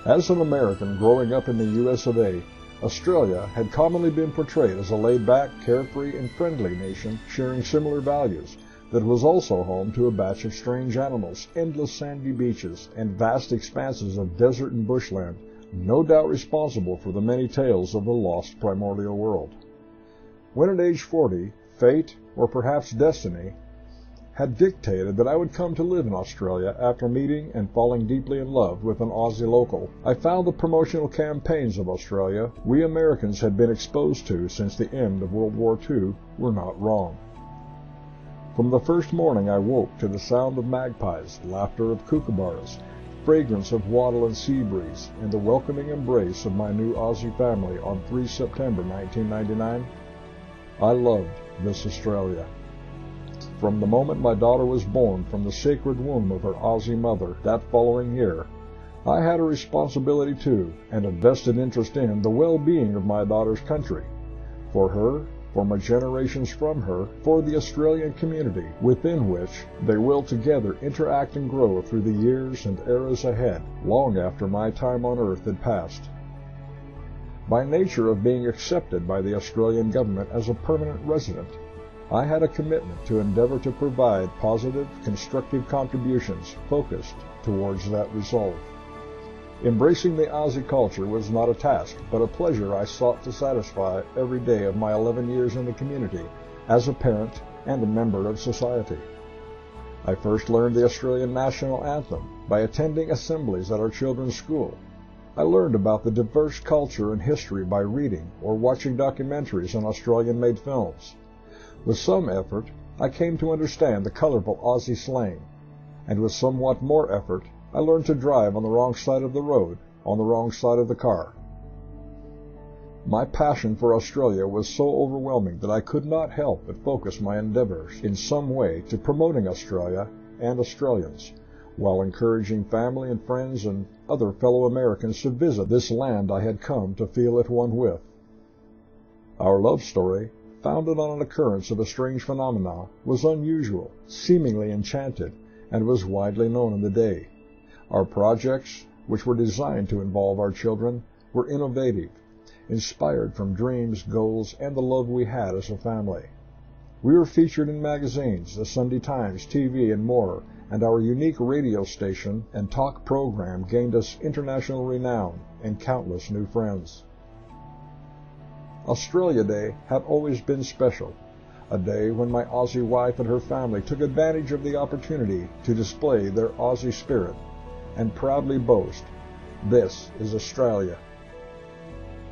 As an American growing up in the US of A, Australia had commonly been portrayed as a laid-back, carefree, and friendly nation sharing similar values that was also home to a batch of strange animals, endless sandy beaches, and vast expanses of desert and bushland, no doubt responsible for the many tales of the lost primordial world. When at age 40, fate, or perhaps destiny, had dictated that I would come to live in Australia after meeting and falling deeply in love with an Aussie local, I found the promotional campaigns of Australia we Americans had been exposed to since the end of World War II were not wrong. From the first morning I woke to the sound of magpies, laughter of kookaburras, fragrance of wattle and sea breeze, and the welcoming embrace of my new Aussie family on 3 September 1999, I loved this Australia. From the moment my daughter was born from the sacred womb of her Aussie mother that following year, I had a responsibility to, and a vested interest in, the well-being of my daughter's country, for her, for my generations from her, for the Australian community within which they will together interact and grow through the years and eras ahead, long after my time on Earth had passed. By nature of being accepted by the Australian government as a permanent resident, I had a commitment to endeavor to provide positive, constructive contributions focused towards that resolve. Embracing the Aussie culture was not a task, but a pleasure I sought to satisfy every day of my 11 years in the community as a parent and a member of society. I first learned the Australian national anthem by attending assemblies at our children's school. I learned about the diverse culture and history by reading or watching documentaries on Australian-made films. With some effort, I came to understand the colorful Aussie slang, and with somewhat more effort, I learned to drive on the wrong side of the road, on the wrong side of the car. My passion for Australia was so overwhelming that I could not help but focus my endeavors in some way to promoting Australia and Australians, while encouraging family and friends and other fellow Americans to visit this land I had come to feel at one with. Our love story, founded on an occurrence of a strange phenomena, was unusual, seemingly enchanted, and was widely known in the day. Our projects, which were designed to involve our children, were innovative, inspired from dreams, goals, and the love we had as a family. We were featured in magazines, the Sunday Times, TV, and more, and our unique radio station and talk program gained us international renown and countless new friends. Australia Day had always been special, a day when my Aussie wife and her family took advantage of the opportunity to display their Aussie spirit and proudly boast, "This is Australia."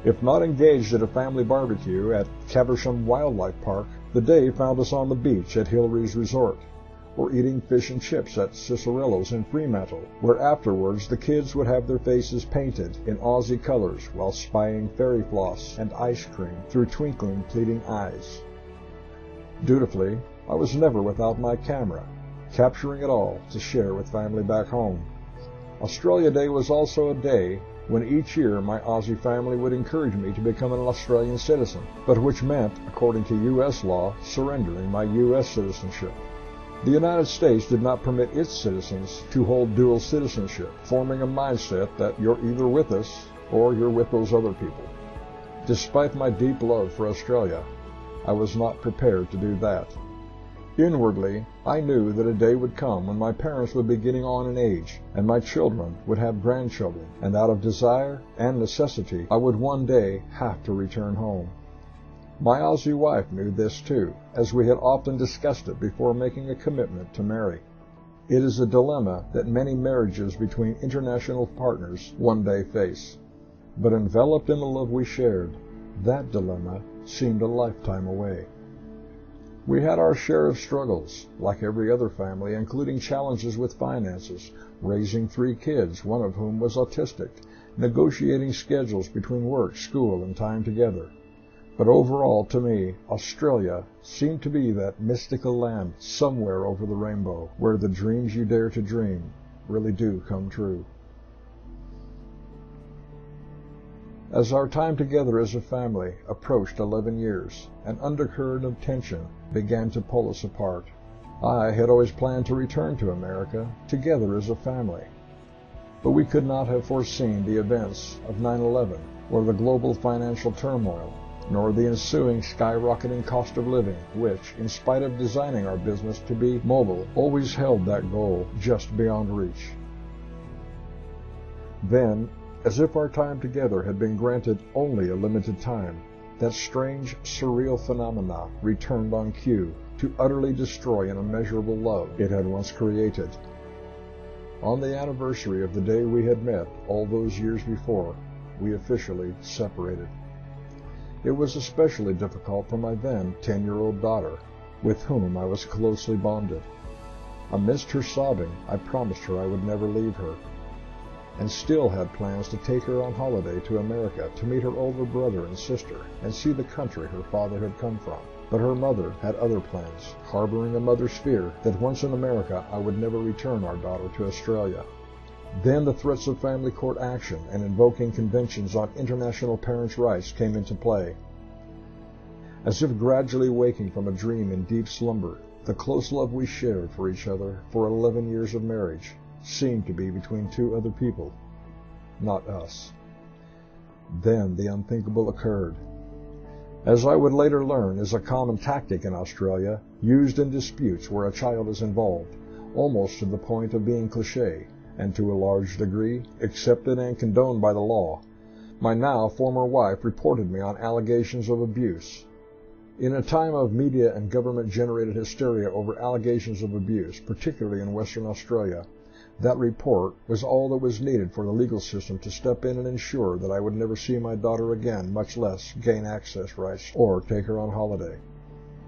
If not engaged at a family barbecue at Caversham Wildlife Park, the day found us on the beach at Hilry's Resort, or eating fish and chips at Cicerillo's in Fremantle, where afterwards the kids would have their faces painted in Aussie colors while spying fairy floss and ice cream through twinkling, pleading eyes. Dutifully, I was never without my camera, capturing it all to share with family back home. Australia Day was also a day when each year my Aussie family would encourage me to become an Australian citizen, but which meant, according to U.S. law, surrendering my U.S. citizenship. The United States did not permit its citizens to hold dual citizenship, forming a mindset that you're either with us or you're with those other people. Despite my deep love for Australia, I was not prepared to do that. Inwardly, I knew that a day would come when my parents would be getting on in age, and my children would have grandchildren, and out of desire and necessity, I would one day have to return home. My Aussie wife knew this too, as we had often discussed it before making a commitment to marry. It is a dilemma that many marriages between international partners one day face. But enveloped in the love we shared, that dilemma seemed a lifetime away. We had our share of struggles, like every other family, including challenges with finances, raising 3 kids, one of whom was autistic, negotiating schedules between work, school, and time together. But overall, to me, Australia seemed to be that mystical land somewhere over the rainbow, where the dreams you dare to dream really do come true. As our time together as a family approached 11 years, an undercurrent of tension began to pull us apart. I had always planned to return to America together as a family. But we could not have foreseen the events of 9/11 or the global financial turmoil, nor the ensuing skyrocketing cost of living, which, in spite of designing our business to be mobile, always held that goal just beyond reach. Then, as if our time together had been granted only a limited time, that strange, surreal phenomena returned on cue to utterly destroy an immeasurable love it had once created. On the anniversary of the day we had met all those years before, we officially separated. It was especially difficult for my then 10-year-old daughter, with whom I was closely bonded. Amidst her sobbing, I promised her I would never leave her, and still had plans to take her on holiday to America to meet her older brother and sister and see the country her father had come from. But her mother had other plans, harboring a mother's fear that once in America I would never return our daughter to Australia. Then the threats of family court action and invoking conventions on international parents' rights came into play. As if gradually waking from a dream in deep slumber, the close love we shared for each other for 11 years of marriage seemed to be between two other people, not us. Then the unthinkable occurred. As I would later learn is a common tactic in Australia, used in disputes where a child is involved, almost to the point of being cliché, and to a large degree accepted and condoned by the law, my now former wife reported me on allegations of abuse. In a time of media and government-generated hysteria over allegations of abuse, particularly in Western Australia, that report was all that was needed for the legal system to step in and ensure that I would never see my daughter again, much less gain access rights or take her on holiday.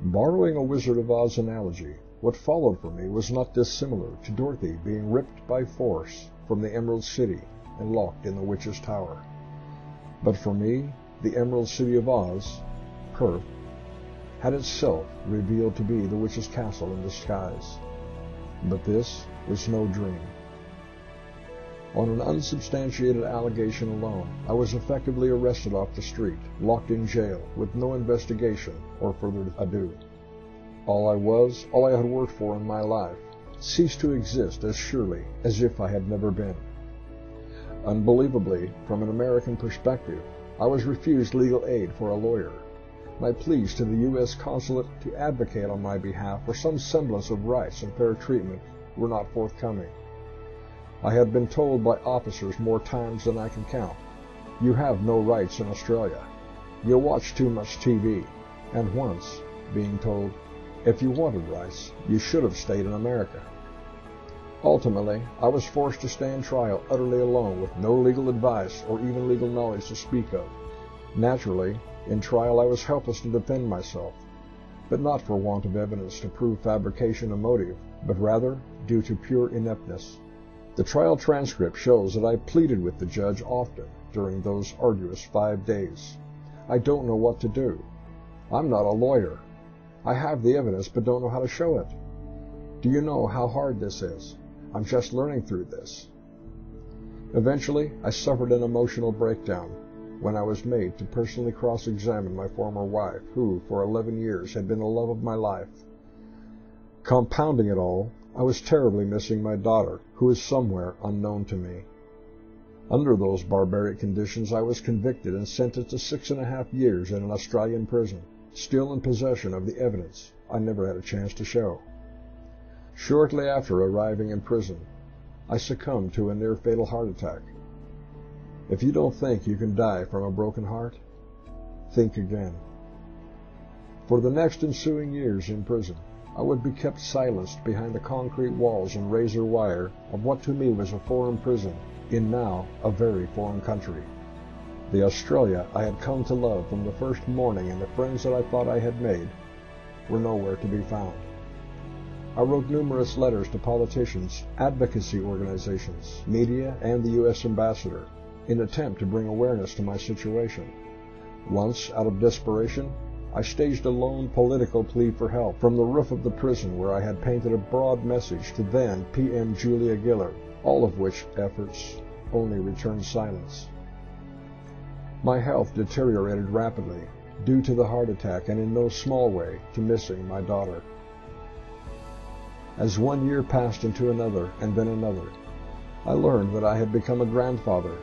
Borrowing a Wizard of Oz analogy, what followed for me was not dissimilar to Dorothy being ripped by force from the Emerald City and locked in the Witch's Tower. But for me, the Emerald City of Oz, Perth, had itself revealed to be the Witch's Castle in disguise. But this was no dream. On an unsubstantiated allegation alone, I was effectively arrested off the street, locked in jail, with no investigation or further ado. All I had worked for in my life, ceased to exist as surely as if I had never been. Unbelievably, from an American perspective, I was refused legal aid for a lawyer. My pleas to the U.S. consulate to advocate on my behalf for some semblance of rights and fair treatment were not forthcoming. I had been told by officers more times than I can count, "You have no rights in Australia. You watch too much TV," and once being told, "If you wanted rights, you should have stayed in America." Ultimately, I was forced to stand trial utterly alone with no legal advice or even legal knowledge to speak of. Naturally, in trial I was helpless to defend myself, but not for want of evidence to prove fabrication of motive, but rather due to pure ineptness. The trial transcript shows that I pleaded with the judge often during those arduous 5 days. "I don't know what to do. I'm not a lawyer. I have the evidence but don't know how to show it. Do you know how hard this is? I'm just learning through this." Eventually, I suffered an emotional breakdown when I was made to personally cross-examine my former wife, who, for 11 years, had been the love of my life. Compounding it all, I was terribly missing my daughter, who is somewhere unknown to me. Under those barbaric conditions, I was convicted and sentenced to 6.5 years in an Australian prison, still in possession of the evidence I never had a chance to show. Shortly after arriving in prison, I succumbed to a near-fatal heart attack. If you don't think you can die from a broken heart, think again. For the next ensuing years in prison, I would be kept silenced behind the concrete walls and razor wire of what to me was a foreign prison in now a very foreign country. The Australia I had come to love from the first morning and the friends that I thought I had made were nowhere to be found. I wrote numerous letters to politicians, advocacy organizations, media, and the U.S. ambassador in an attempt to bring awareness to my situation. Once, out of desperation, I staged a lone political plea for help from the roof of the prison where I had painted a broad message to then PM Julia Gillard, all of which efforts only returned silence. My health deteriorated rapidly due to the heart attack and in no small way to missing my daughter. As 1 year passed into another and then another, I learned that I had become a grandfather,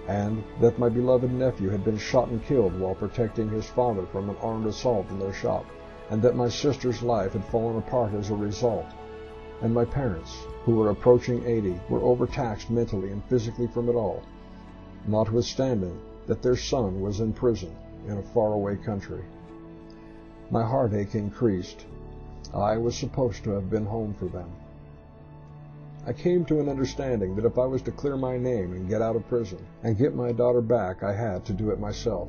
and that my beloved nephew had been shot and killed while protecting his father from an armed assault in their shop, and that my sister's life had fallen apart as a result, and my parents, who were approaching 80, were overtaxed mentally and physically from it all, notwithstanding that their son was in prison in a faraway country. My heartache increased. I was supposed to have been home for them. I came to an understanding that if I was to clear my name and get out of prison and get my daughter back, I had to do it myself.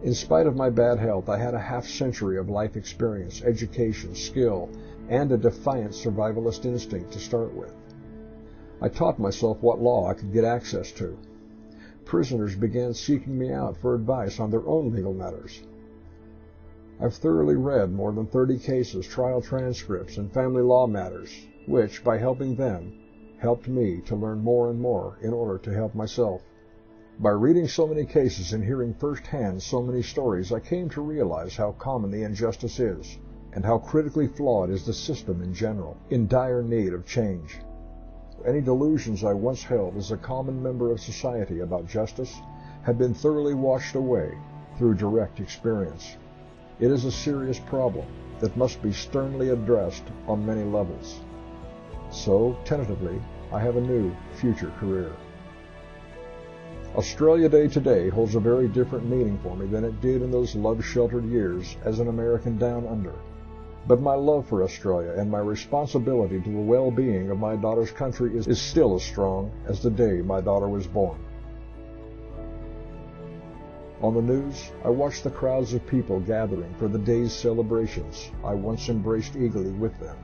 In spite of my bad health, I had a half-century of life experience, education, skill, and a defiant survivalist instinct to start with. I taught myself what law I could get access to. Prisoners began seeking me out for advice on their own legal matters. I've thoroughly read more than 30 cases, trial transcripts, and family law matters, which, by helping them, helped me to learn more and more in order to help myself. By reading so many cases and hearing firsthand so many stories, I came to realize how common the injustice is, and how critically flawed is the system in general, in dire need of change. Any delusions I once held as a common member of society about justice had been thoroughly washed away through direct experience. It is a serious problem that must be sternly addressed on many levels. So, tentatively, I have a new future career. Australia Day today holds a very different meaning for me than it did in those love-sheltered years as an American down under. But my love for Australia and my responsibility to the well-being of my daughter's country is still as strong as the day my daughter was born. On the news, I watched the crowds of people gathering for the day's celebrations I once embraced eagerly with them,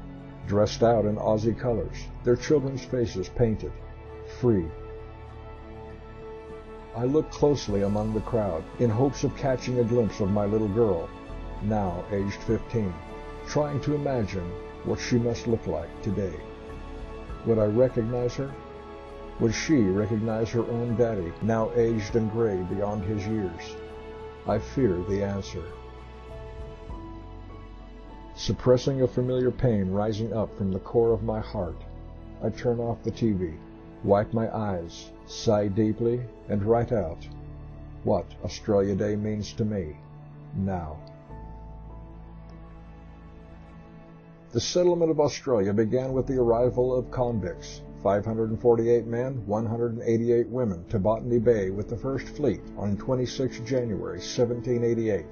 dressed out in Aussie colors, their children's faces painted, free. I looked closely among the crowd in hopes of catching a glimpse of my little girl, now aged 15, trying to imagine what she must look like today. Would I recognize her? Would she recognize her own daddy, now aged and gray beyond his years? I fear the answer. Suppressing a familiar pain rising up from the core of my heart, I turn off the TV, wipe my eyes, sigh deeply, and write out what Australia Day means to me now. The settlement of Australia began with the arrival of convicts, 548 men, 188 women, to Botany Bay with the First Fleet on 26 January 1788.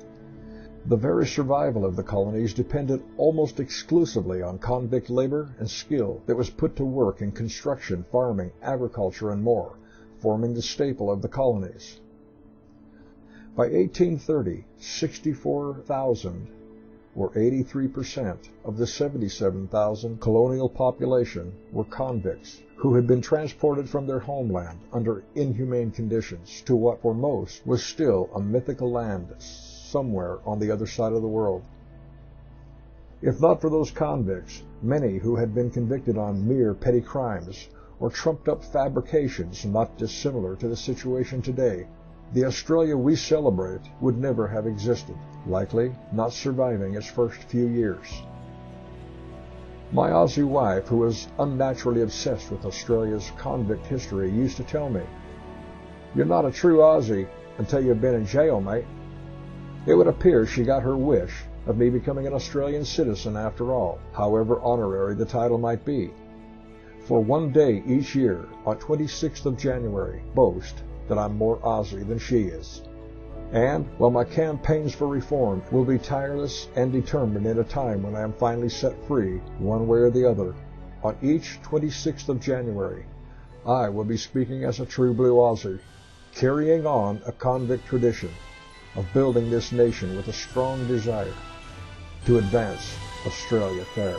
The very survival of the colonies depended almost exclusively on convict labor and skill that was put to work in construction, farming, agriculture, and more, forming the staple of the colonies. By 1830, 64,000 or 83% of the 77,000 colonial population were convicts who had been transported from their homeland under inhumane conditions to what for most was still a mythical land somewhere on the other side of the world. If not for those convicts, many who had been convicted on mere petty crimes or trumped-up fabrications not dissimilar to the situation today, the Australia we celebrate would never have existed, likely not surviving its first few years. My Aussie wife, who was unnaturally obsessed with Australia's convict history, used to tell me, "You're not a true Aussie until you've been in jail, mate." It would appear she got her wish of me becoming an Australian citizen after all, however honorary the title might be. For one day each year, on 26th of January, boast that I'm more Aussie than she is. And, while my campaigns for reform will be tireless and determined in a time when I am finally set free, one way or the other, on each 26th of January, I will be speaking as a true blue Aussie, carrying on a convict tradition of building this nation with a strong desire to advance Australia fair.